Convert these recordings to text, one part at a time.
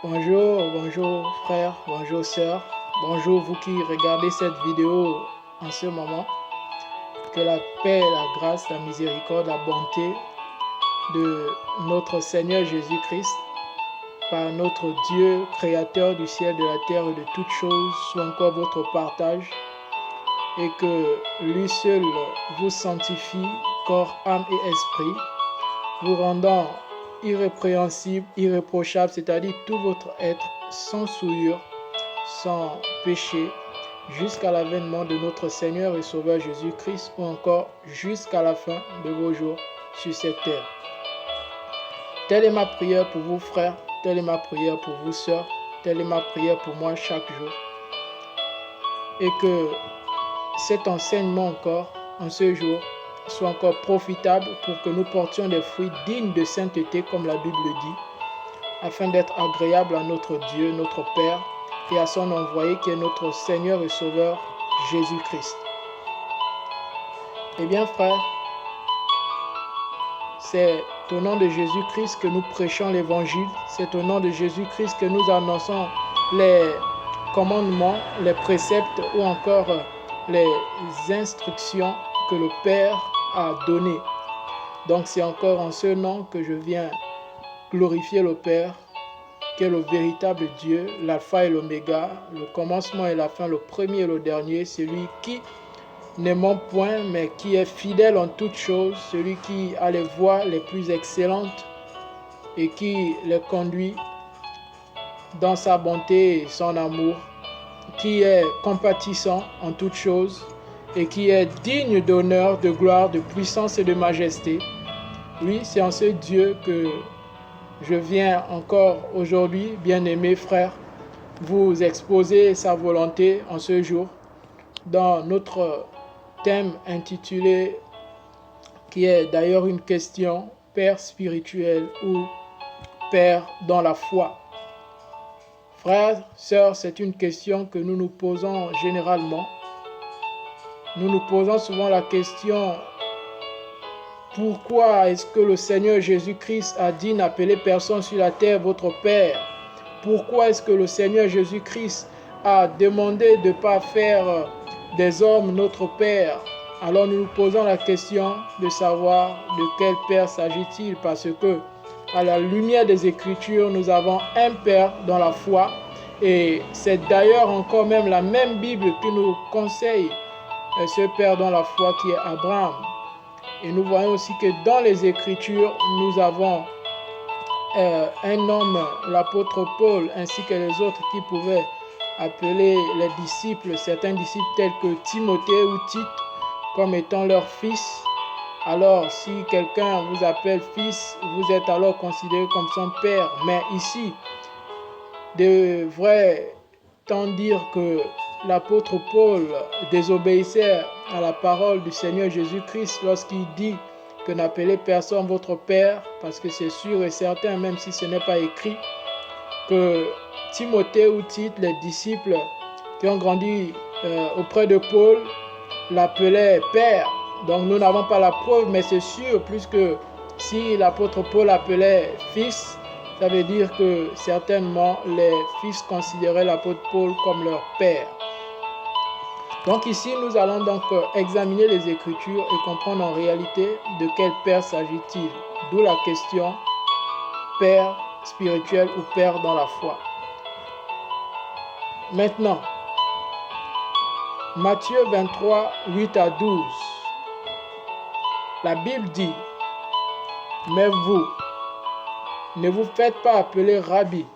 Bonjour frères, bonjour sœurs, bonjour vous qui regardez cette vidéo en ce moment. Que la paix, la grâce, la miséricorde, la bonté de notre Seigneur Jésus-Christ, par notre Dieu, créateur du ciel, de la terre et de toutes choses, soit encore votre partage, et que lui seul vous sanctifie, corps, âme et esprit, vous rendant irrépréhensible, irréprochable, c'est-à-dire tout votre être sans souillure, sans péché, jusqu'à l'avènement de notre Seigneur et Sauveur Jésus-Christ, ou encore jusqu'à la fin de vos jours sur cette terre. Telle est ma prière pour vous, frères, telle est ma prière pour vous, sœurs, telle est ma prière pour moi chaque jour. Et que cet enseignement encore, en ce jour, soit encore profitable pour que nous portions des fruits dignes de sainteté, comme la Bible dit, afin d'être agréable à notre Dieu, notre Père, et à son envoyé qui est notre Seigneur et Sauveur, Jésus-Christ. Eh bien, frères, c'est au nom de Jésus-Christ que nous prêchons l'Évangile, c'est au nom de Jésus-Christ que nous annonçons les commandements, les préceptes ou encore les instructions que le Père a données. Donc c'est encore en ce nom que je viens glorifier le Père, qui est le véritable Dieu, l'alpha et l'oméga, le commencement et la fin, le premier et le dernier, celui qui ne ment point, mais qui est fidèle en toutes choses, celui qui a les voies les plus excellentes et qui les conduit dans sa bonté et son amour, qui est compatissant en toutes choses et qui est digne d'honneur, de gloire, de puissance et de majesté. Oui, c'est en ce Dieu que je viens encore aujourd'hui, bien-aimés frères, vous exposer sa volonté en ce jour dans notre thème intitulé, qui est d'ailleurs une question, Père spirituel ou Père dans la foi. Frères, sœurs, c'est une question que nous nous posons généralement. Nous nous posons souvent la question, pourquoi est-ce que le Seigneur Jésus-Christ a dit n'appelez personne sur la terre votre Père? Pourquoi est-ce que le Seigneur Jésus-Christ a demandé de ne pas faire des hommes notre Père? Alors nous nous posons la question de savoir de quel Père s'agit-il, parce que à la lumière des Écritures, nous avons un Père dans la foi, et c'est d'ailleurs encore même la même Bible qui nous conseille ce Père dans la foi qui est Abraham. Et nous voyons aussi que dans les Écritures, nous avons un homme, l'apôtre Paul, ainsi que les autres qui pouvaient appeler les disciples, certains disciples tels que Timothée ou Tite, comme étant leur fils. Alors, si quelqu'un vous appelle fils, vous êtes alors considéré comme son père. Mais ici, devrait-on dire que l'apôtre Paul désobéissait à la parole du Seigneur Jésus-Christ lorsqu'il dit que n'appelez personne votre père, parce que c'est sûr et certain, même si ce n'est pas écrit, que Timothée ou Tite, les disciples qui ont grandi auprès de Paul, l'appelaient père. Donc nous n'avons pas la preuve, mais c'est sûr, puisque si l'apôtre Paul appelait fils, ça veut dire que certainement les fils considéraient l'apôtre Paul comme leur père. Donc ici, nous allons donc examiner les Écritures et comprendre en réalité de quel Père s'agit-il. D'où la question Père spirituel ou Père dans la foi. Maintenant, Matthieu 23, 8 à 12. La Bible dit, mais vous, ne vous faites pas appeler Rabbi,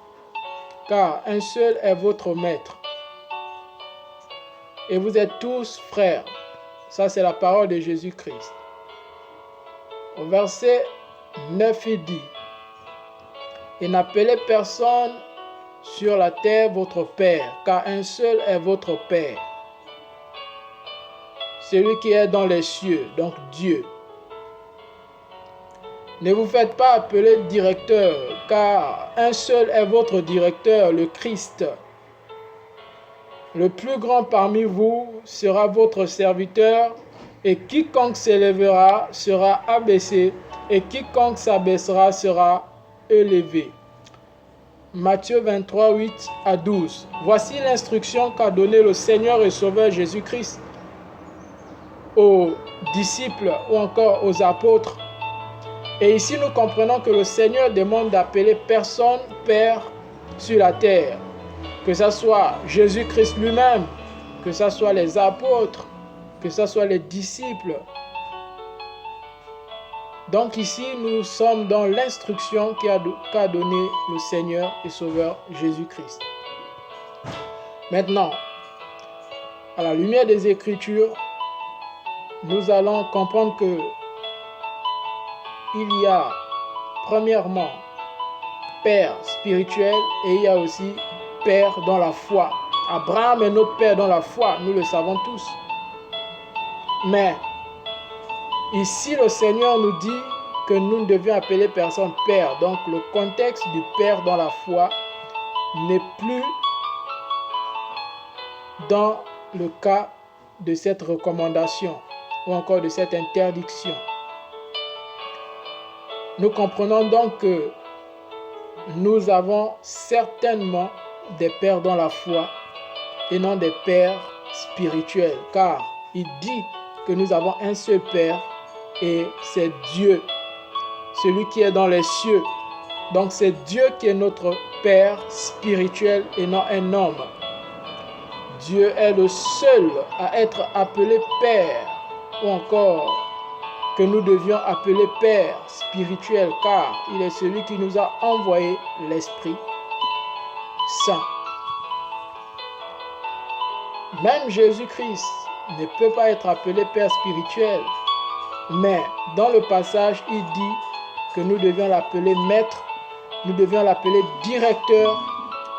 car un seul est votre maître. Et vous êtes tous frères. Ça, c'est la parole de Jésus-Christ. Au verset 9, il dit, et n'appelez personne sur la terre votre Père, car un seul est votre Père. Celui qui est dans les cieux, donc Dieu. Ne vous faites pas appeler directeur, car un seul est votre directeur, le Christ. Le plus grand parmi vous sera votre serviteur, et quiconque s'élèvera sera abaissé, et quiconque s'abaissera sera élevé. Matthieu 23, 8 à 12. Voici l'instruction qu'a donnée le Seigneur et Sauveur Jésus-Christ aux disciples ou encore aux apôtres. Et ici, nous comprenons que le Seigneur demande d'appeler personne Père sur la terre, que ce soit Jésus-Christ lui-même, que ce soit les apôtres, que ce soit les disciples. Donc ici, nous sommes dans l'instruction qu'a donnée le Seigneur et Sauveur Jésus-Christ. Maintenant, à la lumière des Écritures, nous allons comprendre que il y a premièrement Père spirituel et il y a aussi Père dans la foi. Abraham est notre Père dans la foi, nous le savons tous. Mais ici, le Seigneur nous dit que nous ne devions appeler personne Père. Donc, le contexte du Père dans la foi n'est plus dans le cas de cette recommandation ou encore de cette interdiction. Nous comprenons donc que nous avons certainement des pères dans la foi et non des pères spirituels, car il dit que nous avons un seul Père et c'est Dieu, celui qui est dans les cieux. Donc c'est Dieu qui est notre Père spirituel et non un homme. Dieu est le seul à être appelé Père, ou encore que nous devions appeler Père spirituel, car il est celui qui nous a envoyé l'Esprit Saint. Même Jésus-Christ ne peut pas être appelé Père spirituel, mais dans le passage, il dit que nous devions l'appeler Maître, nous devions l'appeler Directeur,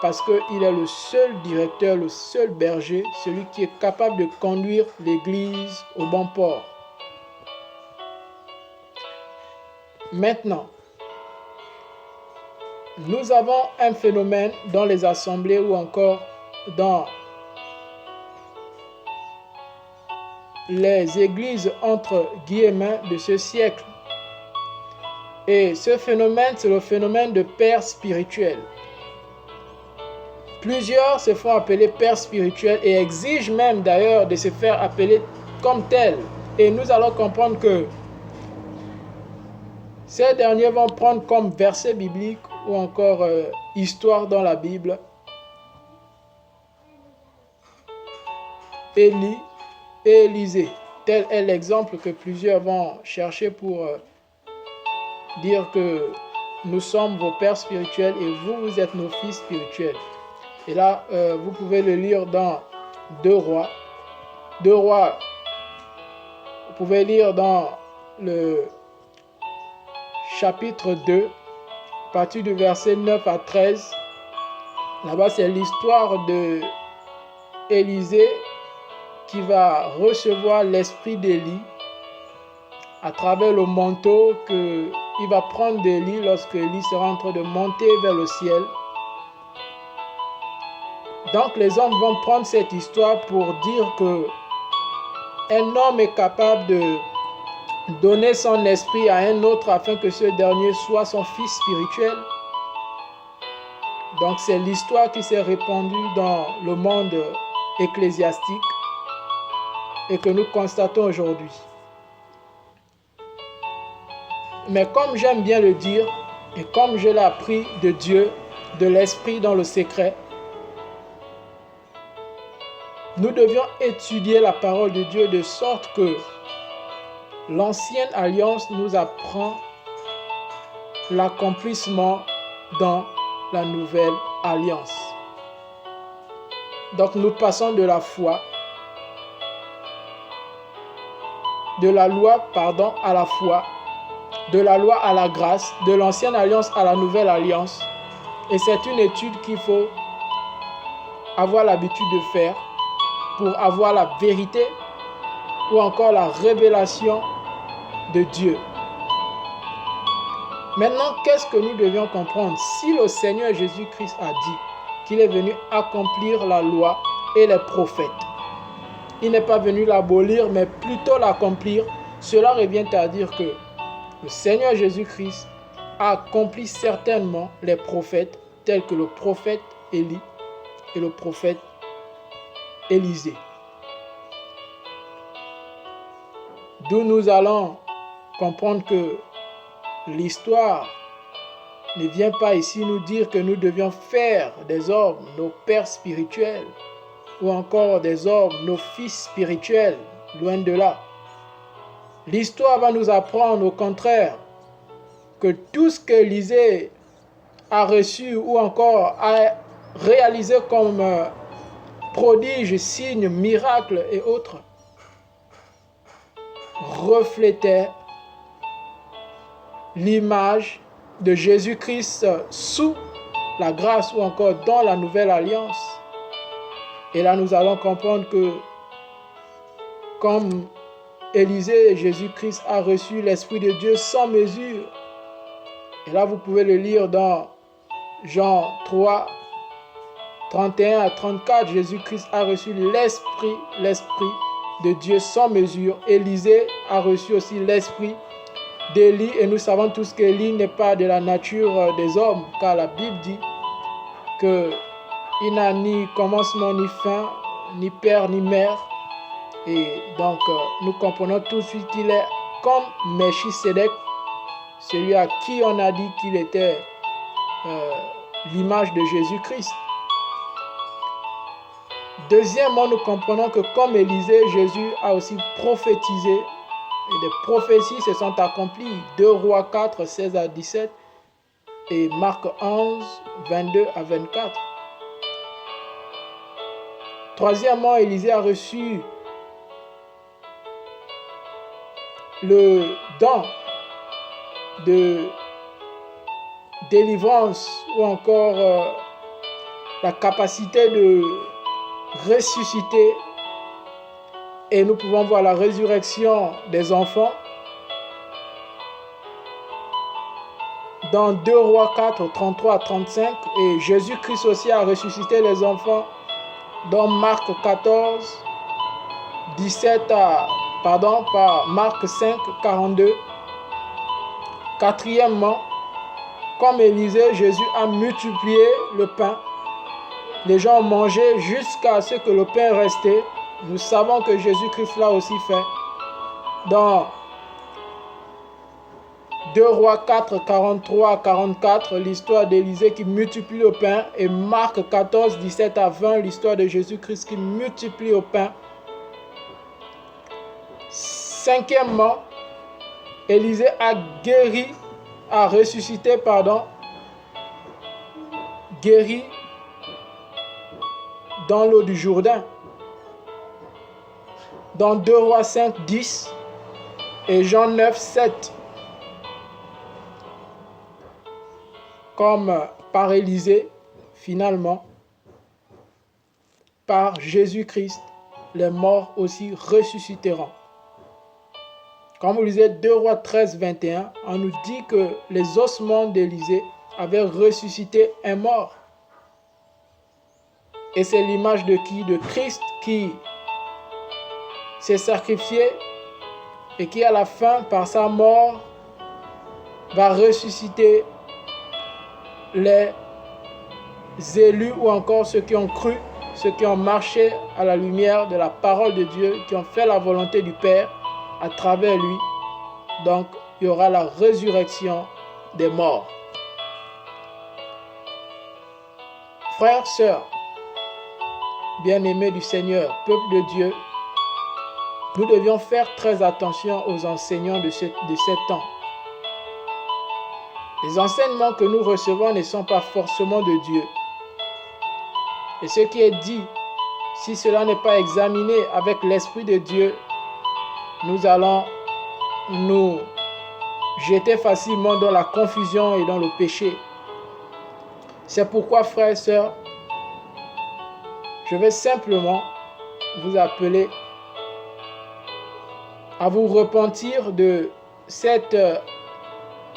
parce qu'il est le seul directeur, le seul berger, celui qui est capable de conduire l'Église au bon port. Maintenant, nous avons un phénomène dans les assemblées ou encore dans les églises entre guillemets de ce siècle. Et ce phénomène, c'est le phénomène de père spirituel. Plusieurs se font appeler père spirituel et exigent même d'ailleurs de se faire appeler comme tel. Et nous allons comprendre que ces derniers vont prendre comme verset biblique ou encore histoire dans la Bible Élie et Élisée. Tel est l'exemple que plusieurs vont chercher pour dire que nous sommes vos pères spirituels et vous êtes nos fils spirituels. Et là, vous pouvez le lire dans 2 Rois. 2 Rois, vous pouvez lire dans le chapitre 2, à partir du verset 9 à 13. Là-bas, c'est l'histoire de Élisée qui va recevoir l'esprit d'Élie à travers le manteau qu'il va prendre d'Élie lorsque Élie sera en train de monter vers le ciel. Donc les hommes vont prendre cette histoire pour dire que un homme est capable de donner son esprit à un autre afin que ce dernier soit son fils spirituel. Donc c'est l'histoire qui s'est répandue dans le monde ecclésiastique et que nous constatons aujourd'hui. Mais comme j'aime bien le dire et comme je l'ai appris de Dieu, de l'esprit dans le secret, nous devions étudier la parole de Dieu de sorte que l'ancienne alliance nous apprend l'accomplissement dans la nouvelle alliance. Donc nous passons de la foi, de la loi, à la foi, de la loi à la grâce, de l'ancienne alliance à la nouvelle alliance. Et c'est une étude qu'il faut avoir l'habitude de faire pour avoir la vérité ou encore la révélation de Dieu. Maintenant, qu'est-ce que nous devions comprendre? Si le Seigneur Jésus-Christ a dit qu'il est venu accomplir la loi et les prophètes, il n'est pas venu l'abolir, mais plutôt l'accomplir, cela revient à dire que le Seigneur Jésus-Christ a accompli certainement les prophètes tels que le prophète Élie et le prophète Élisée. D'où nous allons comprendre que l'histoire ne vient pas ici nous dire que nous devions faire des hommes nos pères spirituels ou encore des hommes nos fils spirituels, loin de là. L'histoire va nous apprendre au contraire que tout ce qu'Élisée a reçu ou encore a réalisé comme prodiges, signes, miracles et autres reflétait l'image de Jésus-Christ sous la grâce ou encore dans la nouvelle alliance. Et là, nous allons comprendre que comme Élisée, Jésus-Christ a reçu l'Esprit de Dieu sans mesure. Et là, vous pouvez le lire dans Jean 3, 31 à 34. Jésus-Christ a reçu l'Esprit de Dieu sans mesure. Élisée a reçu aussi l'Esprit d'Élie. Et nous savons tous qu'Élie n'est pas de la nature des hommes, car la Bible dit qu'il n'a ni commencement ni fin, ni père ni mère. Et donc, nous comprenons tout de suite qu'il est comme Melchisédek, celui à qui on a dit qu'il était l'image de Jésus-Christ. Deuxièmement, nous comprenons que comme Élisée, Jésus a aussi prophétisé et des prophéties se sont accomplies. 2 Rois 4, 16 à 17 et Marc 11, 22 à 24. Troisièmement, Élisée a reçu le don de délivrance ou encore la capacité de ressusciter, et nous pouvons voir la résurrection des enfants dans 2 Rois 4, 33 à 35, et Jésus-Christ aussi a ressuscité les enfants dans Marc 14, 17 à par Marc 5, 42. Quatrièmement, comme Élisée, Jésus a multiplié le pain. Les gens mangeaient jusqu'à ce que le pain restait. Nous savons que Jésus-Christ l'a aussi fait. Dans 2 Rois 4, 43 à 44, l'histoire d'Élisée qui multiplie le pain. Et Marc 14, 17 à 20, l'histoire de Jésus-Christ qui multiplie le pain. Cinquièmement, Élisée a guéri dans l'eau du Jourdain. Dans 2 Rois 5, 10 et Jean 9, 7. Comme par Élisée, finalement, par Jésus-Christ, les morts aussi ressusciteront. Comme vous lisez 2 Rois 13, 21, on nous dit que les ossements d'Élisée avaient ressuscité un mort. Et c'est l'image de qui? De Christ qui s'est sacrifié et qui à la fin, par sa mort, va ressusciter les élus ou encore ceux qui ont cru, ceux qui ont marché à la lumière de la parole de Dieu, qui ont fait la volonté du Père à travers lui. Donc, il y aura la résurrection des morts. Frères, sœurs, bien-aimés du Seigneur, peuple de Dieu, nous devions faire très attention aux enseignants de ce temps. Les enseignements que nous recevons ne sont pas forcément de Dieu. Et ce qui est dit, si cela n'est pas examiné avec l'Esprit de Dieu, nous allons nous jeter facilement dans la confusion et dans le péché. C'est pourquoi, frères et sœurs, je vais simplement vous appeler à vous repentir de cette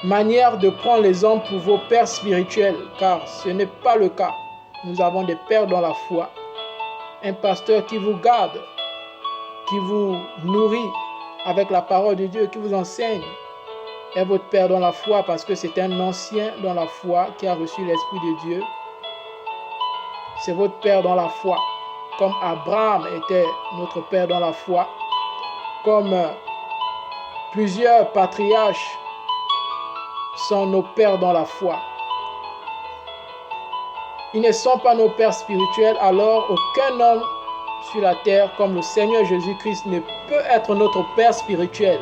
manière de prendre les hommes pour vos pères spirituels, car ce n'est pas le cas. Nous avons des pères dans la foi, un pasteur qui vous garde, qui vous nourrit avec la parole de Dieu, qui vous enseigne, est votre père dans la foi parce que c'est un ancien dans la foi qui a reçu l'Esprit de Dieu c'est votre Père dans la foi. Comme Abraham était notre Père dans la foi, comme plusieurs patriarches sont nos pères dans la foi. Ils ne sont pas nos pères spirituels, alors aucun homme sur la terre comme le Seigneur Jésus-Christ ne peut être notre Père spirituel.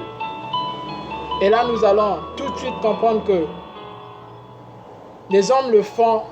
Et là, nous allons tout de suite comprendre que les hommes le font